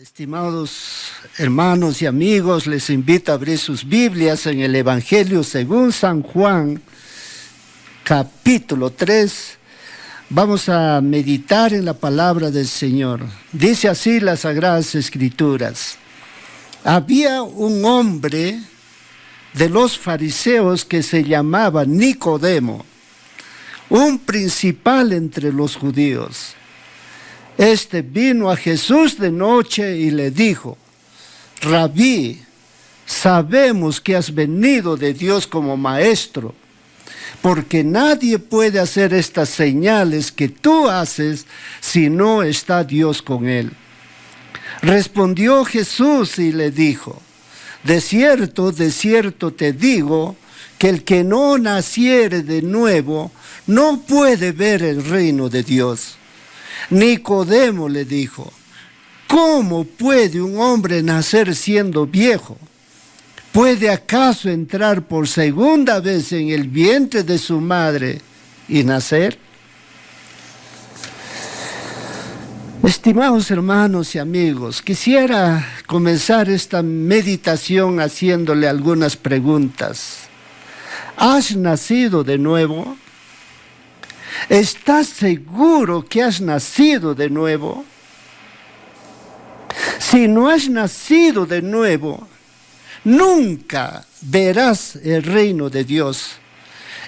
Estimados hermanos y amigos, les invito a abrir sus Biblias en el Evangelio según San Juan, capítulo 3. Vamos a meditar en la palabra del Señor. Dice así las Sagradas Escrituras: había un hombre de los fariseos que se llamaba Nicodemo, un principal entre los judíos. Este vino a Jesús de noche y le dijo: Rabí, sabemos que has venido de Dios como maestro, porque nadie puede hacer estas señales que tú haces si no está Dios con él. Respondió Jesús y le dijo: de cierto te digo, que el que no naciere de nuevo no puede ver el reino de Dios. Nicodemo le dijo: ¿cómo puede un hombre nacer siendo viejo? ¿Puede acaso entrar por segunda vez en el vientre de su madre y nacer? Estimados hermanos y amigos, quisiera comenzar esta meditación haciéndole algunas preguntas. ¿Has nacido de nuevo? ¿Estás seguro que has nacido de nuevo? Si no has nacido de nuevo, nunca verás el reino de Dios.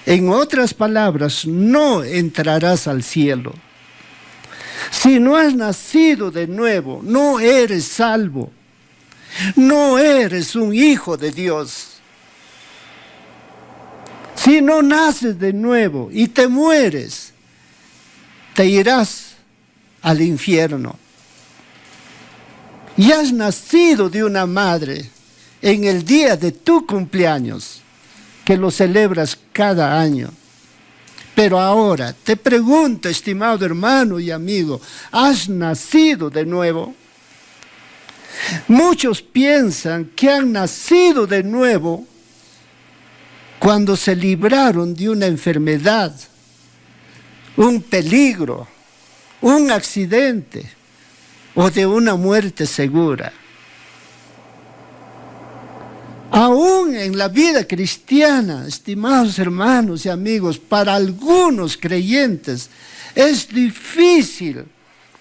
En otras palabras, no entrarás al cielo. Si no has nacido de nuevo, no eres salvo. No eres un hijo de Dios. Si no naces de nuevo y te mueres, te irás al infierno. Y has nacido de una madre en el día de tu cumpleaños, que lo celebras cada año. Pero ahora te pregunto, estimado hermano y amigo, ¿has nacido de nuevo? Muchos piensan que han nacido de nuevo cuando se libraron de una enfermedad, un peligro, un accidente o de una muerte segura. Aún en la vida cristiana, estimados hermanos y amigos, para algunos creyentes es difícil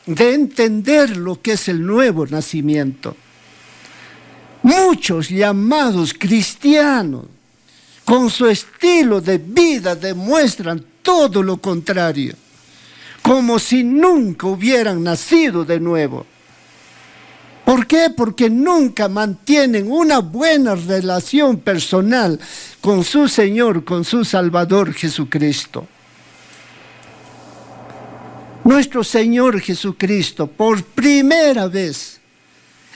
de entender lo que es el nuevo nacimiento. Muchos llamados cristianos, con su estilo de vida, demuestran todo lo contrario, como si nunca hubieran nacido de nuevo. ¿Por qué? Porque nunca mantienen una buena relación personal con su Señor, con su Salvador Jesucristo. Nuestro Señor Jesucristo, por primera vez,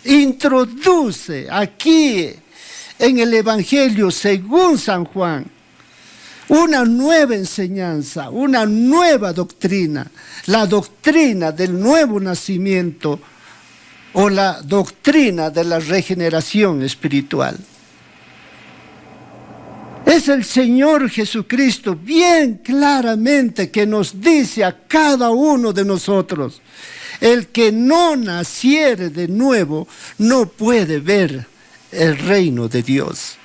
introduce aquí en el Evangelio según San Juan una nueva enseñanza, una nueva doctrina, la doctrina del nuevo nacimiento o la doctrina de la regeneración espiritual. Es el Señor Jesucristo bien claramente que nos dice a cada uno de nosotros: el que no naciere de nuevo no puede ver el reino de Dios.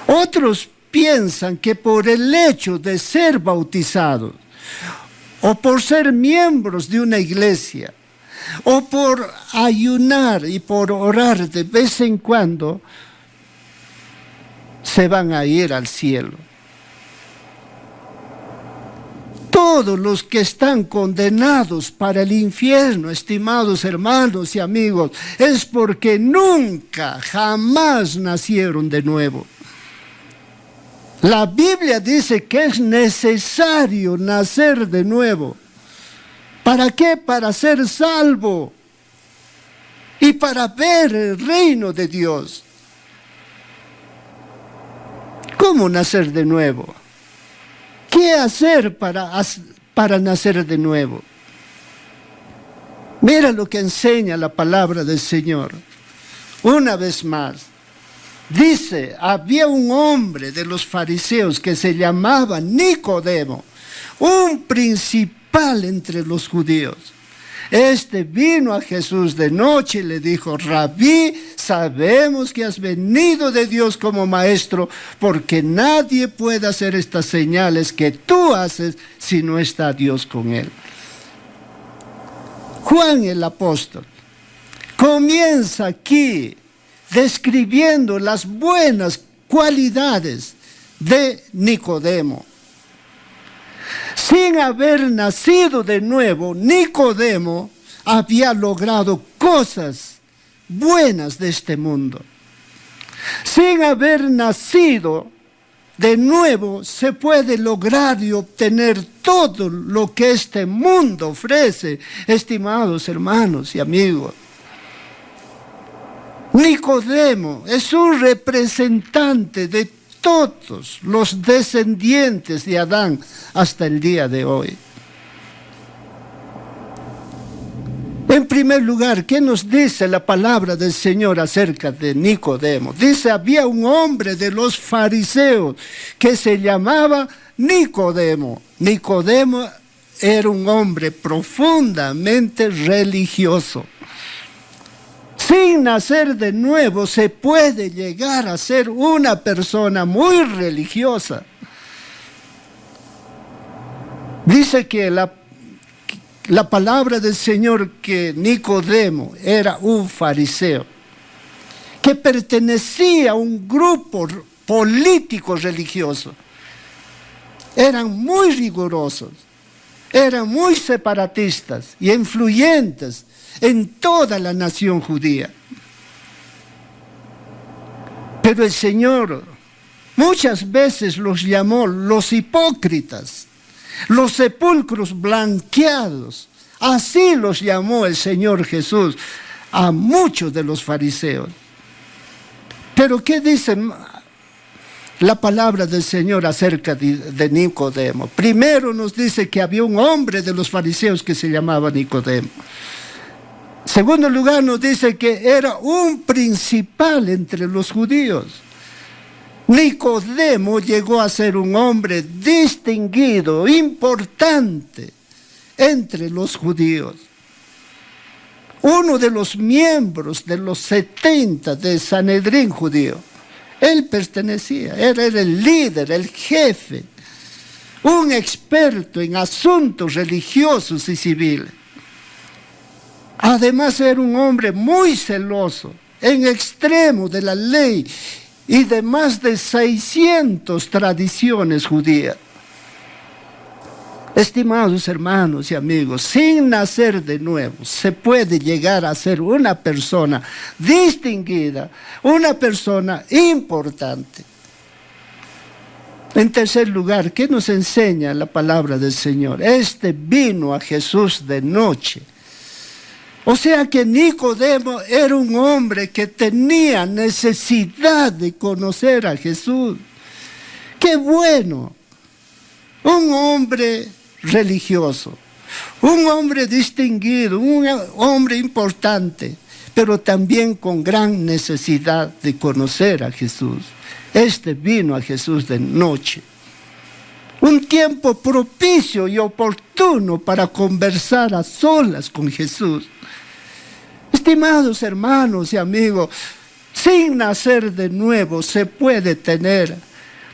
Otros piensan que por el hecho de ser bautizados, o por ser miembros de una iglesia, o por ayunar y por orar de vez en cuando, se van a ir al cielo. Todos los que están condenados para el infierno, estimados hermanos y amigos, es porque nunca, jamás nacieron de nuevo. La Biblia dice que es necesario nacer de nuevo. ¿Para qué? Para ser salvo y para ver el reino de Dios. ¿Cómo nacer de nuevo? ¿Qué hacer para nacer de nuevo? Mira lo que enseña la palabra del Señor. Una vez más, dice: había un hombre de los fariseos que se llamaba Nicodemo, un principal entre los judíos. Este vino a Jesús de noche y le dijo: Rabí, sabemos que has venido de Dios como maestro, porque nadie puede hacer estas señales que tú haces si no está Dios con él. Juan el apóstol comienza aquí describiendo las buenas cualidades de Nicodemo. Sin haber nacido de nuevo, Nicodemo había logrado cosas buenas de este mundo. Sin haber nacido de nuevo, se puede lograr y obtener todo lo que este mundo ofrece, estimados hermanos y amigos. Nicodemo es un representante de todos los descendientes de Adán hasta el día de hoy. En primer lugar, ¿qué nos dice la palabra del Señor acerca de Nicodemo? Dice: había un hombre de los fariseos que se llamaba Nicodemo. Nicodemo era un hombre profundamente religioso. Sin nacer de nuevo se puede llegar a ser una persona muy religiosa. Dice que la palabra del Señor que Nicodemo era un fariseo, que pertenecía a un grupo político religioso. Eran muy rigurosos, eran muy separatistas y influyentes en toda la nación judía. Pero el Señor muchas veces los llamó los hipócritas, los sepulcros blanqueados. Así los llamó el Señor Jesús a muchos de los fariseos. Pero ¿qué dice la palabra del Señor acerca de Nicodemo? Primero nos dice que había un hombre de los fariseos que se llamaba Nicodemo. En segundo lugar, nos dice que era un principal entre los judíos. Nicodemo llegó a ser un hombre distinguido, importante entre los judíos. Uno de los miembros de los 70 del Sanedrín judío. Él pertenecía, era el líder, el jefe, un experto en asuntos religiosos y civiles. Además era un hombre muy celoso, en extremo de la ley y de más de 600 tradiciones judías. Estimados hermanos y amigos, sin nacer de nuevo se puede llegar a ser una persona distinguida, una persona importante. En tercer lugar, ¿qué nos enseña la palabra del Señor? Este vino a Jesús de noche. O sea que Nicodemo era un hombre que tenía necesidad de conocer a Jesús. ¡Qué bueno! Un hombre religioso, un hombre distinguido, un hombre importante, pero también con gran necesidad de conocer a Jesús. Este vino a Jesús de noche. Un tiempo propicio y oportuno para conversar a solas con Jesús. Estimados hermanos y amigos, sin nacer de nuevo se puede tener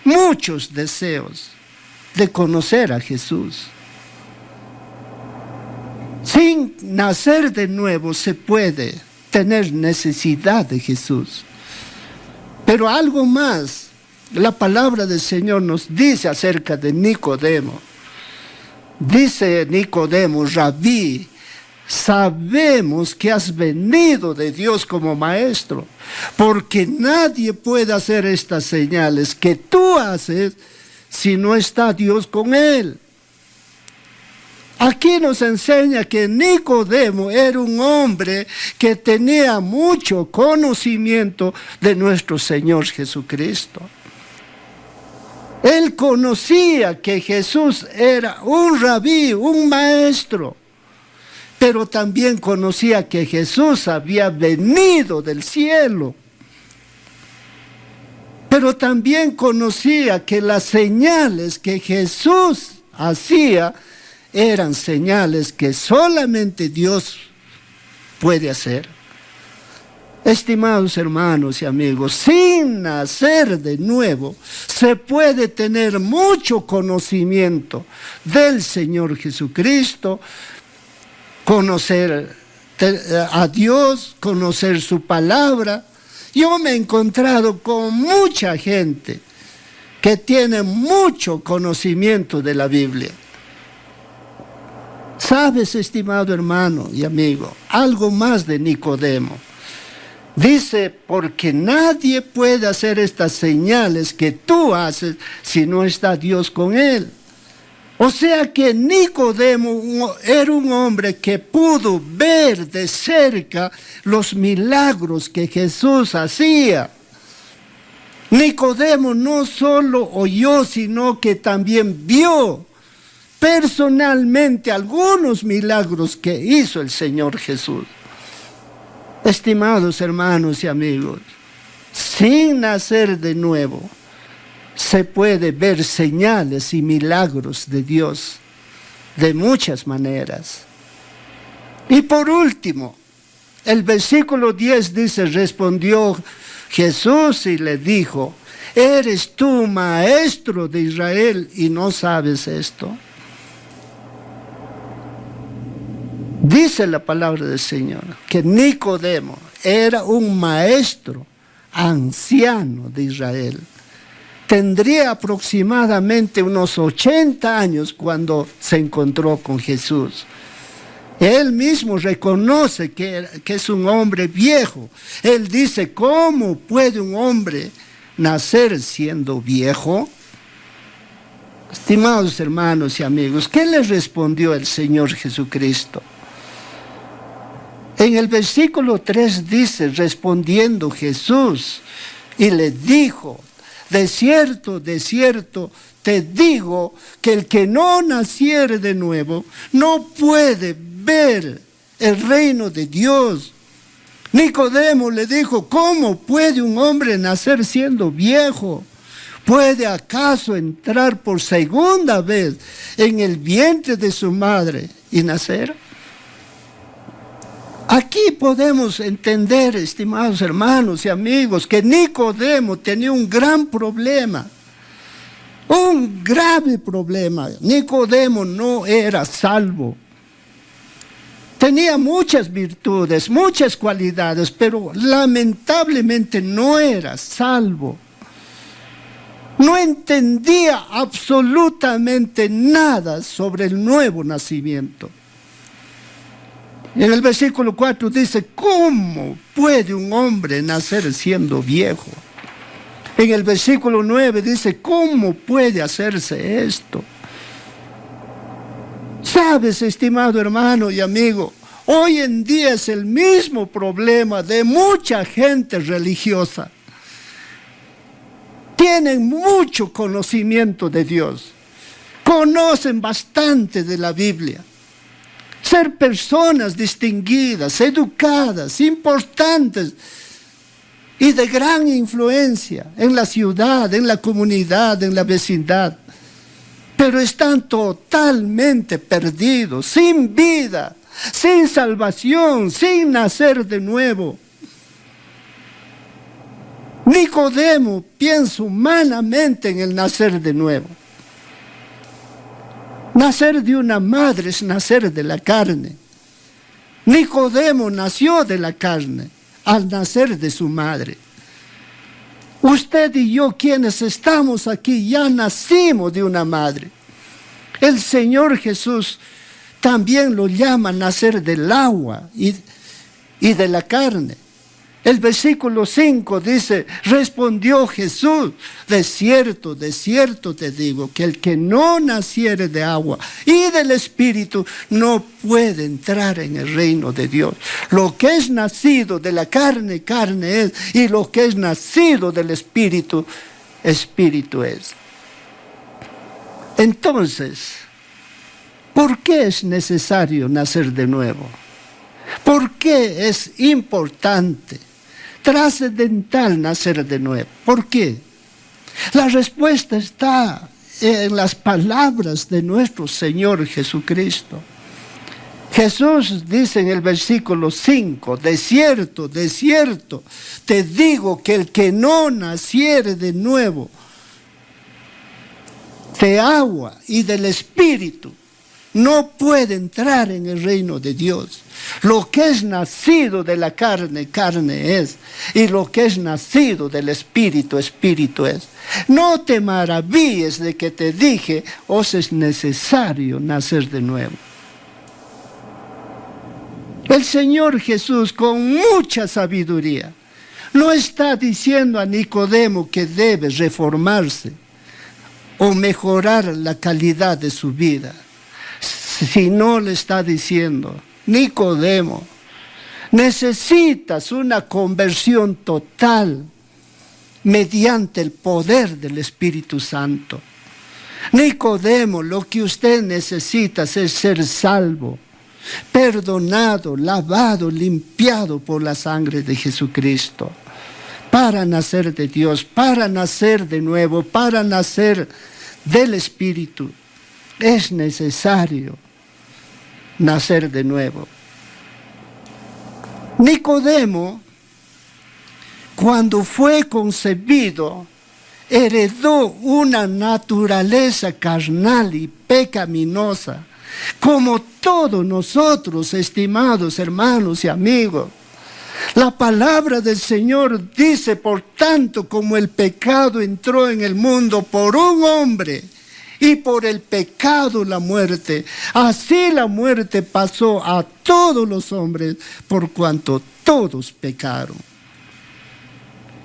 muchos deseos de conocer a Jesús. Sin nacer de nuevo se puede tener necesidad de Jesús. Pero algo más, la palabra del Señor nos dice acerca de Nicodemo. Dice Nicodemo: Rabí, sabemos que has venido de Dios como maestro, porque nadie puede hacer estas señales que tú haces si no está Dios con él. Aquí nos enseña que Nicodemo era un hombre que tenía mucho conocimiento de nuestro Señor Jesucristo. Él conocía que Jesús era un rabí, un maestro, pero también conocía que Jesús había venido del cielo. Pero también conocía que las señales que Jesús hacía eran señales que solamente Dios puede hacer. Estimados hermanos y amigos, sin nacer de nuevo, se puede tener mucho conocimiento del Señor Jesucristo, conocer a Dios, conocer su palabra. Yo me he encontrado con mucha gente que tiene mucho conocimiento de la Biblia. ¿Sabes, estimado hermano y amigo, algo más de Nicodemo? Dice, porque nadie puede hacer estas señales que tú haces si no está Dios con él. O sea que Nicodemo era un hombre que pudo ver de cerca los milagros que Jesús hacía. Nicodemo no solo oyó, sino que también vio personalmente algunos milagros que hizo el Señor Jesús. Estimados hermanos y amigos, sin nacer de nuevo, se puede ver señales y milagros de Dios de muchas maneras. Y por último, el versículo 10 dice, respondió Jesús y le dijo, ¿eres tú maestro de Israel y no sabes esto? Dice la palabra del Señor que Nicodemo era un maestro anciano de Israel. Tendría aproximadamente unos 80 años cuando se encontró con Jesús. Él mismo reconoce que es un hombre viejo. Él dice, ¿cómo puede un hombre nacer siendo viejo? Estimados hermanos y amigos, ¿qué le respondió el Señor Jesucristo? En el versículo 3 dice, respondiendo Jesús, y le dijo, de cierto, te digo que el que no naciere de nuevo no puede ver el reino de Dios. Nicodemo le dijo, ¿cómo puede un hombre nacer siendo viejo? ¿Puede acaso entrar por segunda vez en el vientre de su madre y nacer? Aquí podemos entender, estimados hermanos y amigos, que Nicodemo tenía un gran problema, un grave problema. Nicodemo no era salvo. Tenía muchas virtudes, muchas cualidades, pero lamentablemente no era salvo. No entendía absolutamente nada sobre el nuevo nacimiento. En el versículo 4 dice, ¿cómo puede un hombre nacer siendo viejo? En el versículo 9 dice, ¿cómo puede hacerse esto? Sabes, estimado hermano y amigo, hoy en día es el mismo problema de mucha gente religiosa. Tienen mucho conocimiento de Dios, conocen bastante de la Biblia. Ser personas distinguidas, educadas, importantes y de gran influencia en la ciudad, en la comunidad, en la vecindad. Pero están totalmente perdidos, sin vida, sin salvación, sin nacer de nuevo. Nicodemo piensa humanamente en el nacer de nuevo. Nacer de una madre es nacer de la carne. Nicodemo nació de la carne al nacer de su madre. Usted y yo, quienes estamos aquí, ya nacimos de una madre. El Señor Jesús también lo llama nacer del agua y de la carne. El versículo 5 dice, respondió Jesús, de cierto te digo, que el que no naciere de agua y del Espíritu no puede entrar en el reino de Dios. Lo que es nacido de la carne, carne es, y lo que es nacido del Espíritu, Espíritu es. Entonces, ¿por qué es necesario nacer de nuevo? ¿Por qué es importante, trascendental nacer de nuevo? ¿Por qué? La respuesta está en las palabras de nuestro Señor Jesucristo. Jesús dice en el versículo 5, de cierto, te digo que el que no naciere de nuevo, de agua y del Espíritu, no puede entrar en el reino de Dios. Lo que es nacido de la carne, carne es. Y lo que es nacido del Espíritu, Espíritu es. No te maravilles de que te dije, os es necesario nacer de nuevo. El Señor Jesús, con mucha sabiduría, no está diciendo a Nicodemo que debe reformarse o mejorar la calidad de su vida, sino le está diciendo, Nicodemo, necesitas una conversión total mediante el poder del Espíritu Santo. Nicodemo, lo que usted necesita es ser salvo, perdonado, lavado, limpiado por la sangre de Jesucristo, para nacer de Dios, para nacer de nuevo, para nacer del Espíritu. Es necesario nacer de nuevo. Nicodemo, cuando fue concebido, heredó una naturaleza carnal y pecaminosa, como todos nosotros, estimados hermanos y amigos. La palabra del Señor dice, por tanto, como el pecado entró en el mundo por un hombre, y por el pecado la muerte, así la muerte pasó a todos los hombres, por cuanto todos pecaron.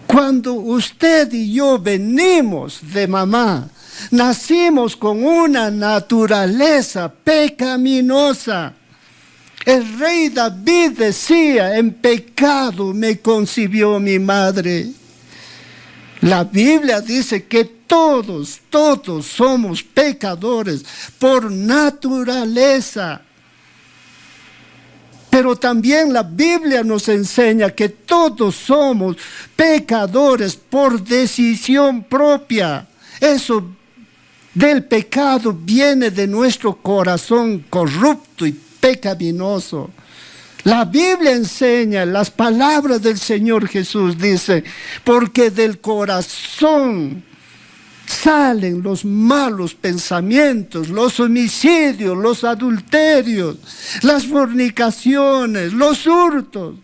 Cuando usted y yo venimos de mamá, nacimos con una naturaleza pecaminosa. El rey David decía, en pecado me concibió mi madre. La Biblia dice que todos somos pecadores por naturaleza. Pero también la Biblia nos enseña que todos somos pecadores por decisión propia. Eso del pecado viene de nuestro corazón corrupto y pecaminoso. La Biblia enseña, las palabras del Señor Jesús dice, porque del corazón salen los malos pensamientos, los homicidios, los adulterios, las fornicaciones, los hurtos,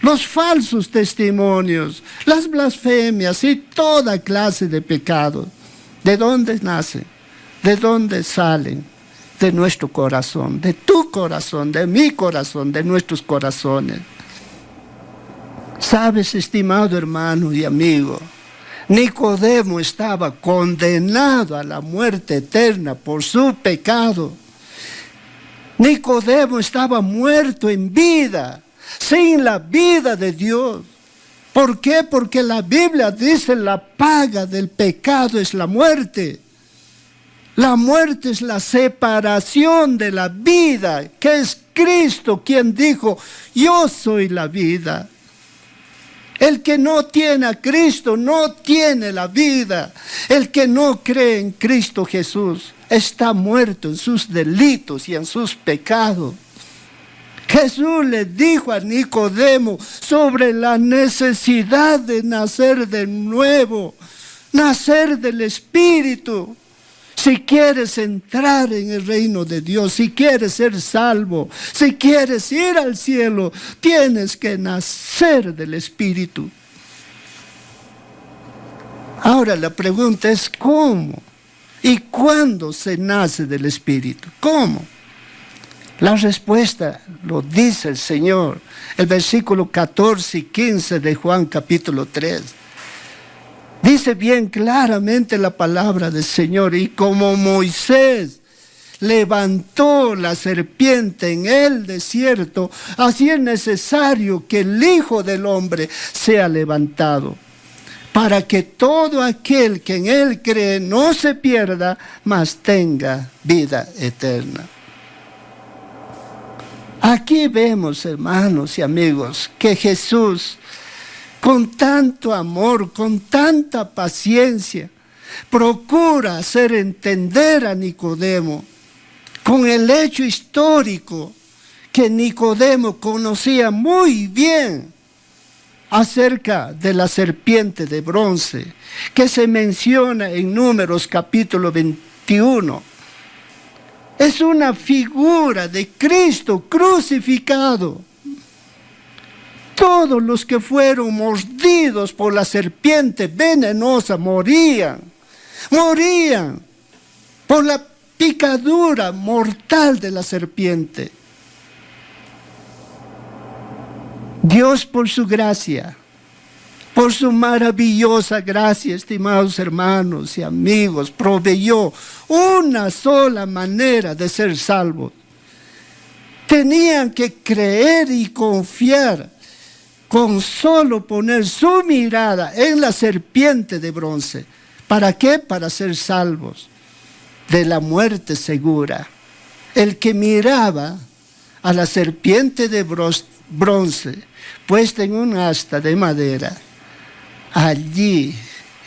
los falsos testimonios, las blasfemias y toda clase de pecados. ¿De dónde nacen? ¿De dónde salen? De nuestro corazón, de tu corazón, de mi corazón, de nuestros corazones. Sabes, estimado hermano y amigo, Nicodemo estaba condenado a la muerte eterna por su pecado. Nicodemo estaba muerto en vida, sin la vida de Dios. ¿Por qué? Porque la Biblia dice la paga del pecado es la muerte. La muerte es la separación de la vida, que es Cristo quien dijo, yo soy la vida. El que no tiene a Cristo no tiene la vida. El que no cree en Cristo Jesús está muerto en sus delitos y en sus pecados. Jesús le dijo a Nicodemo sobre la necesidad de nacer de nuevo, nacer del Espíritu. Si quieres entrar en el reino de Dios, si quieres ser salvo, si quieres ir al cielo, tienes que nacer del Espíritu. Ahora la pregunta es ¿cómo? ¿Y cuándo se nace del Espíritu? ¿Cómo? La respuesta lo dice el Señor, el versículo 14 y 15 de Juan capítulo 3. Dice bien claramente la palabra del Señor, y como Moisés levantó la serpiente en el desierto, así es necesario que el Hijo del Hombre sea levantado, para que todo aquel que en él cree no se pierda, mas tenga vida eterna. Aquí vemos, hermanos y amigos, que Jesús, con tanto amor, con tanta paciencia, procura hacer entender a Nicodemo con el hecho histórico que Nicodemo conocía muy bien acerca de la serpiente de bronce, que se menciona en Números capítulo 21. Es una figura de Cristo crucificado. Todos los que fueron mordidos por la serpiente venenosa morían por la picadura mortal de la serpiente. Dios, por su gracia, por su maravillosa gracia, estimados hermanos y amigos, proveyó una sola manera de ser salvos. Tenían que creer y confiar con solo poner su mirada en la serpiente de bronce. ¿Para qué? Para ser salvos de la muerte segura. El que miraba a la serpiente de bronce puesta en un asta de madera, allí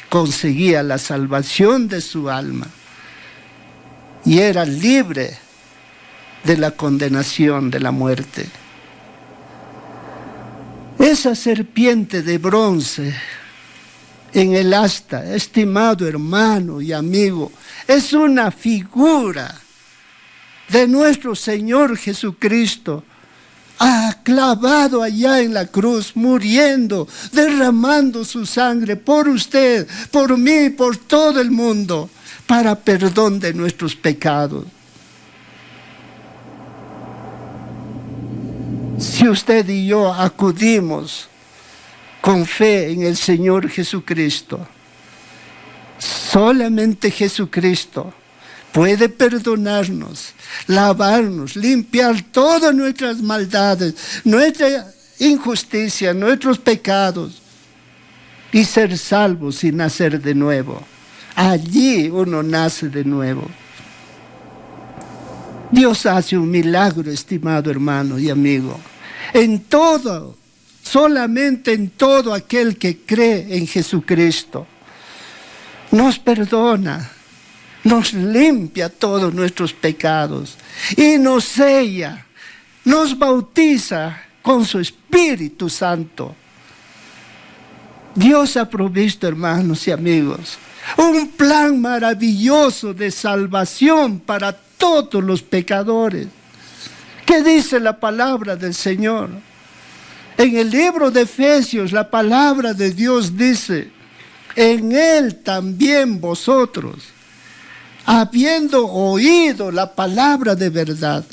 conseguía la salvación de su alma y era libre de la condenación de la muerte. Esa serpiente de bronce en el asta, estimado hermano y amigo, es una figura de nuestro Señor Jesucristo, clavado allá en la cruz, muriendo, derramando su sangre por usted, por mí, por todo el mundo, para perdón de nuestros pecados. Si usted y yo acudimos con fe en el Señor Jesucristo, solamente Jesucristo puede perdonarnos, lavarnos, limpiar todas nuestras maldades, nuestra injusticia, nuestros pecados y ser salvos y nacer de nuevo. Allí uno nace de nuevo. Dios hace un milagro, estimado hermano y amigo, en todo, solamente en todo aquel que cree en Jesucristo. Nos perdona, nos limpia todos nuestros pecados y nos sella, nos bautiza con su Espíritu Santo. Dios ha provisto, hermanos y amigos, un plan maravilloso de salvación para todos los pecadores. ¿Qué dice la palabra del Señor? En el libro de Efesios, la palabra de Dios dice: en Él también vosotros, habiendo oído la palabra de verdad,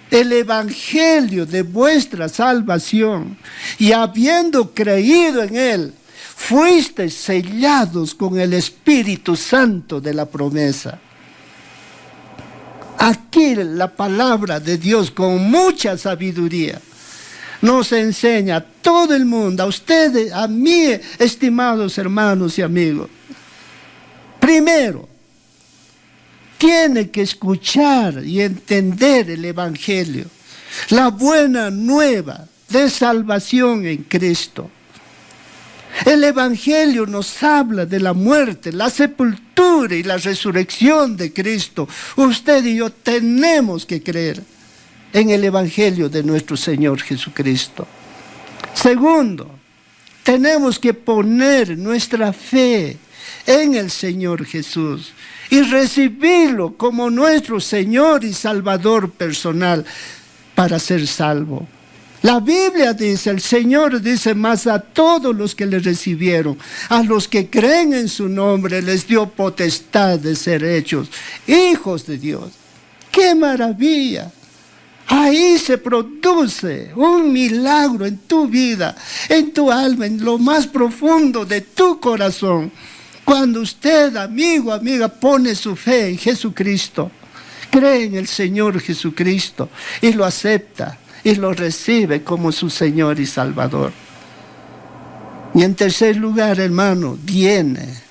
el evangelio de vuestra salvación, y habiendo creído en Él, fuisteis sellados con el Espíritu Santo de la promesa. Aquí la palabra de Dios con mucha sabiduría nos enseña a todo el mundo, a ustedes, a mí, estimados hermanos y amigos. Primero, tiene que escuchar y entender el evangelio, la buena nueva de salvación en Cristo. El evangelio nos habla de la muerte, la sepultura y la resurrección de Cristo. Usted y yo tenemos que creer en el evangelio de nuestro Señor Jesucristo. Segundo, tenemos que poner nuestra fe en el Señor Jesús y recibirlo como nuestro Señor y Salvador personal para ser salvo. La Biblia dice, el Señor dice, más a todos los que le recibieron, a los que creen en su nombre, les dio potestad de ser hechos hijos de Dios. ¡Qué maravilla! Ahí se produce un milagro en tu vida, en tu alma, en lo más profundo de tu corazón. Cuando usted, amigo, amiga, pone su fe en Jesucristo, cree en el Señor Jesucristo y lo acepta y lo recibe como su Señor y Salvador. Y en tercer lugar, hermano, viene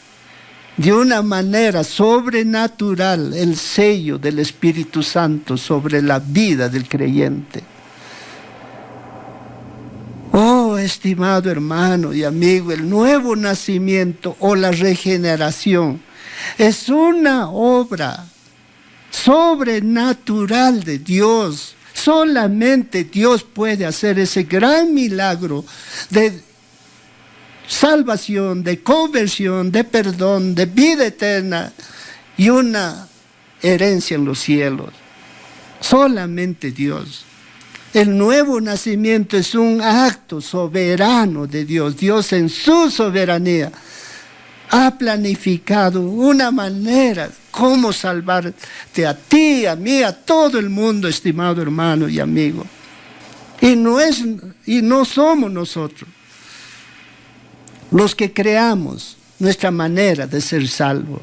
de una manera sobrenatural el sello del Espíritu Santo sobre la vida del creyente. Oh, estimado hermano y amigo, el nuevo nacimiento o la regeneración Es una obra sobrenatural de Dios. Solamente Dios puede hacer ese gran milagro de salvación, de conversión, de perdón, de vida eterna y una herencia en los cielos. Solamente Dios. El nuevo nacimiento es un acto soberano de Dios. Dios en su soberanía ha planificado una manera cómo salvarte a ti, a mí, a todo el mundo, estimado hermano y amigo. Y no somos nosotros los que creamos nuestra manera de ser salvo.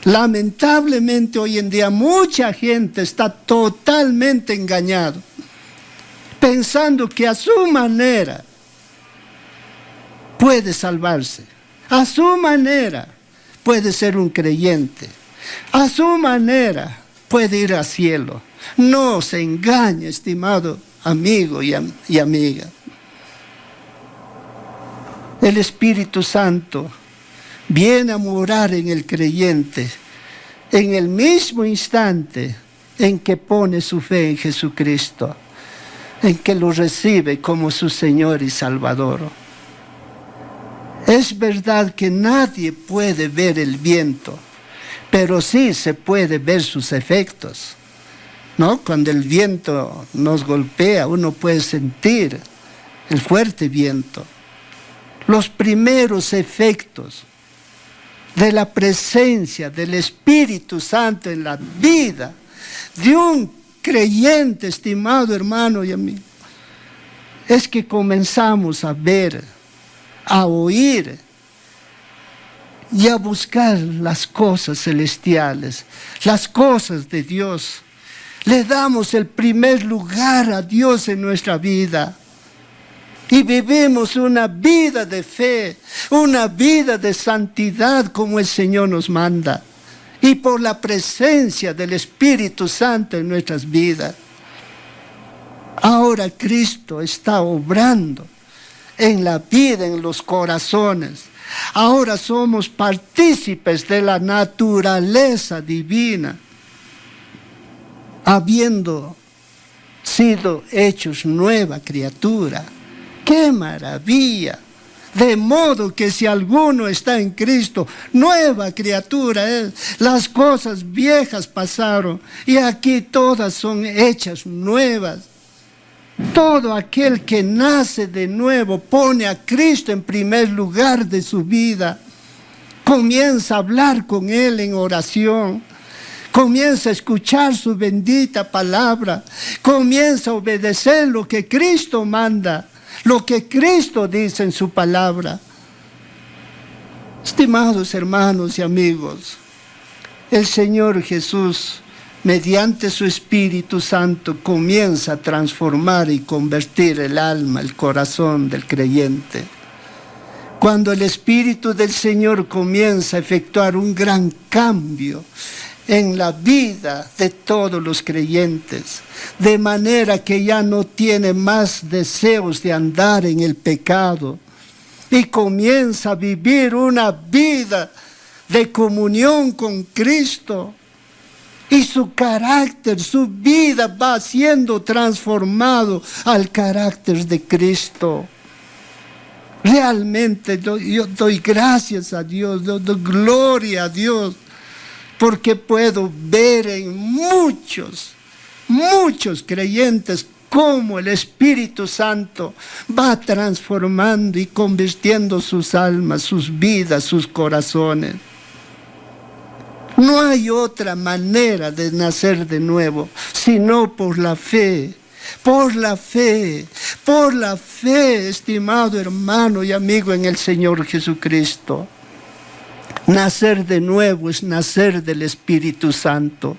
Lamentablemente hoy en día mucha gente está totalmente engañada, pensando que a su manera puede salvarse, a su manera puede ser un creyente, a su manera puede ir al cielo. No se engañe, estimado amigo y amiga. El Espíritu Santo viene a morar en el creyente en el mismo instante en que pone su fe en Jesucristo, en que lo recibe como su Señor y Salvador. Es verdad que nadie puede ver el viento, pero sí se puede ver sus efectos, ¿no? Cuando el viento nos golpea, uno puede sentir el fuerte viento. Los primeros efectos de la presencia del Espíritu Santo en la vida de un creyente, estimado hermano y amigo, es que comenzamos a ver, a oír y a buscar las cosas celestiales, las cosas de Dios. Le damos el primer lugar a Dios en nuestra vida. Y vivimos una vida de fe, una vida de santidad como el Señor nos manda. Y por la presencia del Espíritu Santo en nuestras vidas. Ahora Cristo está obrando en la vida, en los corazones. Ahora somos partícipes de la naturaleza divina, habiendo sido hechos nueva criatura. ¡Qué maravilla! De modo que si alguno está en Cristo, nueva criatura es. Las cosas viejas pasaron y aquí todas son hechas nuevas. Todo aquel que nace de nuevo pone a Cristo en primer lugar de su vida. Comienza a hablar con Él en oración. Comienza a escuchar su bendita palabra. Comienza a obedecer lo que Cristo manda. Lo que Cristo dice en su palabra. Estimados hermanos y amigos, el Señor Jesús, mediante su Espíritu Santo, comienza a transformar y convertir el alma, el corazón del creyente. Cuando el Espíritu del Señor comienza a efectuar un gran cambio en la vida de todos los creyentes, de manera que ya no tiene más deseos de andar en el pecado y comienza a vivir una vida de comunión con Cristo y su carácter, su vida va siendo transformado al carácter de Cristo. Realmente yo doy gracias a Dios, doy gloria a Dios, porque puedo ver en muchos creyentes cómo el Espíritu Santo va transformando y convirtiendo sus almas, sus vidas, sus corazones. No hay otra manera de nacer de nuevo, sino por la fe. Por la fe, estimado hermano y amigo en el Señor Jesucristo. Nacer de nuevo es nacer del Espíritu Santo.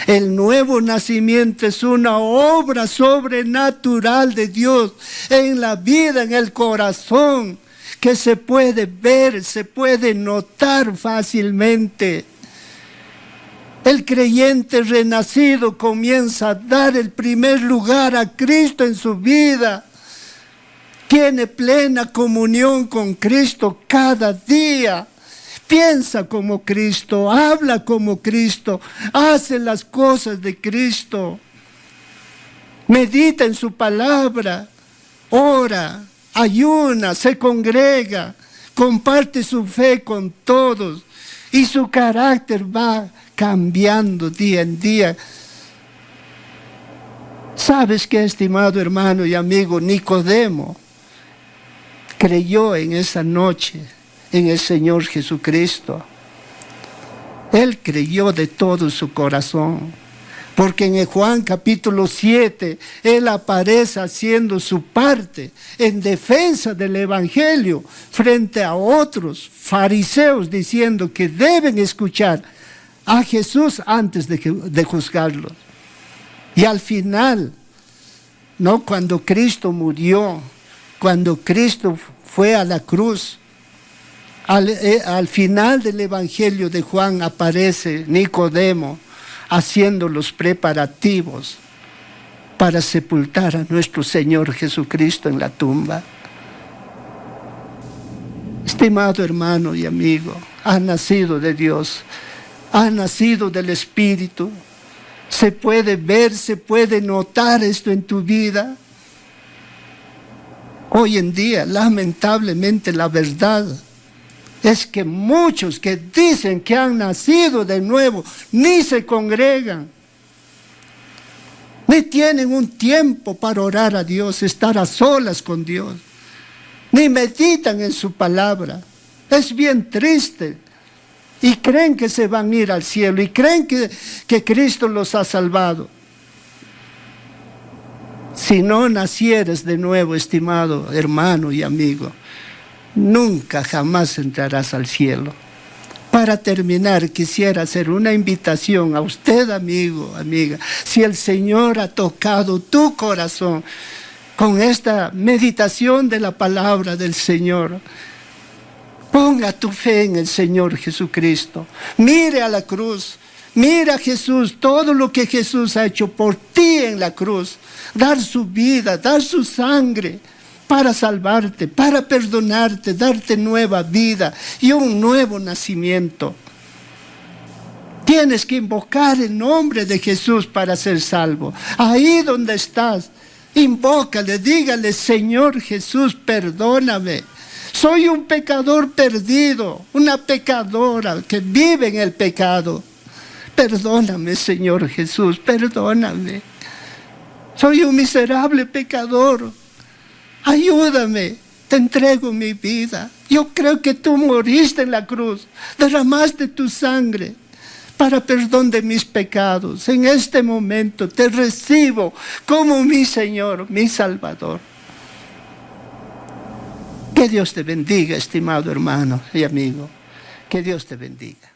El nuevo nacimiento es una obra sobrenatural de Dios en la vida, en el corazón, que se puede ver, se puede notar fácilmente. El creyente renacido comienza a dar el primer lugar a Cristo en su vida. Tiene plena comunión con Cristo cada día. piensa como Cristo, habla como Cristo, hace las cosas de Cristo. Medita en su palabra, ora, ayuna, se congrega, comparte su fe con todos y su carácter va cambiando día en día. ¿Sabes qué, estimado hermano y amigo? Nicodemo creyó en esa noche en el Señor Jesucristo. Él creyó de todo su corazón. Porque en Juan capítulo 7, Él aparece haciendo su parte en defensa del Evangelio frente a otros fariseos diciendo que deben escuchar a Jesús antes de juzgarlos. Y al final, ¿no? Cuando Cristo murió, cuando Cristo fue a la cruz, al final del Evangelio de Juan aparece Nicodemo haciendo los preparativos para sepultar a nuestro Señor Jesucristo en la tumba. Estimado hermano y amigo, ha nacido de Dios, ha nacido del Espíritu. Se puede ver, se puede notar esto en tu vida. Hoy en día, lamentablemente, la verdad es que muchos que dicen que han nacido de nuevo ni se congregan, ni tienen un tiempo para orar a Dios, estar a solas con Dios, ni meditan en su palabra. Es bien triste. Y creen que se van a ir al cielo y creen que Cristo los ha salvado. Si no nacieres de nuevo, estimado hermano y amigo, nunca jamás entrarás al cielo. Para terminar, quisiera hacer una invitación a usted, amigo, amiga. Si el Señor ha tocado tu corazón con esta meditación de la palabra del Señor, ponga tu fe en el Señor Jesucristo. Mire a la cruz. Mira a Jesús, todo lo que Jesús ha hecho por ti en la cruz. Dar su vida, dar su sangre para salvarte, para perdonarte, darte nueva vida y un nuevo nacimiento. Tienes que invocar el nombre de Jesús para ser salvo. Ahí donde estás, invócale, dígale: Señor Jesús, perdóname. Soy un pecador perdido, una pecadora que vive en el pecado. Perdóname, Señor Jesús, perdóname. Soy un miserable pecador. Ayúdame, te entrego mi vida. Yo creo que tú moriste en la cruz, derramaste tu sangre para perdón de mis pecados. En este momento te recibo como mi Señor, mi Salvador. Que Dios te bendiga, estimado hermano y amigo. Que Dios te bendiga.